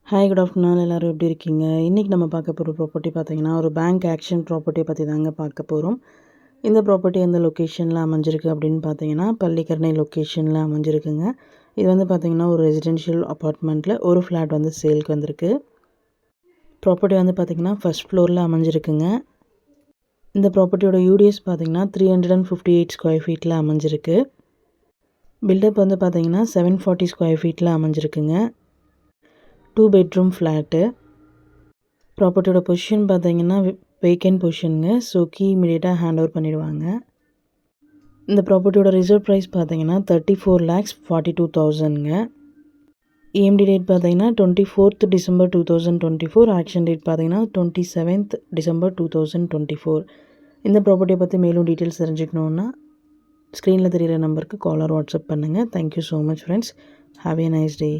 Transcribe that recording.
Hi good afternoon எல்லோரும் எப்படி இருக்கீங்க? இன்றைக்கி நம்ம பார்க்க போகிற ப்ராப்பர்ட்டி பார்த்தீங்கன்னா ஒரு பேங்க் ஆக்ஷன் ப்ராப்பர்ட்டியை பற்றி தாங்க பார்க்க போகிறோம். இந்த ப்ராப்பர்ட்டி எந்த லொக்கேஷனில் அமைஞ்சிருக்கு அப்படின்னு பார்த்தீங்கன்னா பள்ளிக்கரணை லொக்கேஷனில் அமைஞ்சிருக்குங்க. இது வந்து பார்த்திங்கன்னா ஒரு ரெசிடென்ஷியல் அப்பார்ட்மெண்ட்டில் ஒரு ஃப்ளாட் வந்து சேலுக்கு வந்திருக்கு. ப்ராப்பர்ட்டி வந்து பார்த்திங்கன்னா ஃபஸ்ட் ஃப்ளோரில் அமைஞ்சிருக்குங்க. இந்த ப்ராப்பர்ட்டியோட யூடிஎஸ் பார்த்திங்கன்னா 358 ஸ்கொயர் ஃபீட்டில் அமைஞ்சிருக்கு. பில்டப் வந்து பார்த்திங்கன்னா 740 ஸ்கொயர் ஃபீட்டில் அமைஞ்சிருக்குங்க. 2 பெட்ரூம் ஃப்ளாட்டு. ப்ராப்பர்ட்டியோட பொசிஷன் பார்த்தீங்கன்னா வேக்கன்ட் பொசிஷனுங்க. ஸோ கீ இமீடியட்டாக ஹேண்ட் ஓவர் பண்ணிடுவாங்க. இந்த ப்ராப்பர்ட்டியோட ரிசர்வ் ப்ரைஸ் பார்த்தீங்கன்னா 34,42,000ங்க. EMD டேட் பார்த்தீங்கன்னா 24th December 2024. ஆக்ஷன் டேட் பார்த்தீங்கன்னா 27th December 2024. இந்த ப்ராப்பர்ட்டியை பற்றி மேலும் டீட்டெயில்ஸ் தெரிஞ்சுக்கணுன்னா ஸ்க்ரீனில் தெரிகிற நம்பருக்கு கால் ஆர் வாட்ஸ்அப் பண்ணுங்கள். Thank you so much friends. Have a nice day.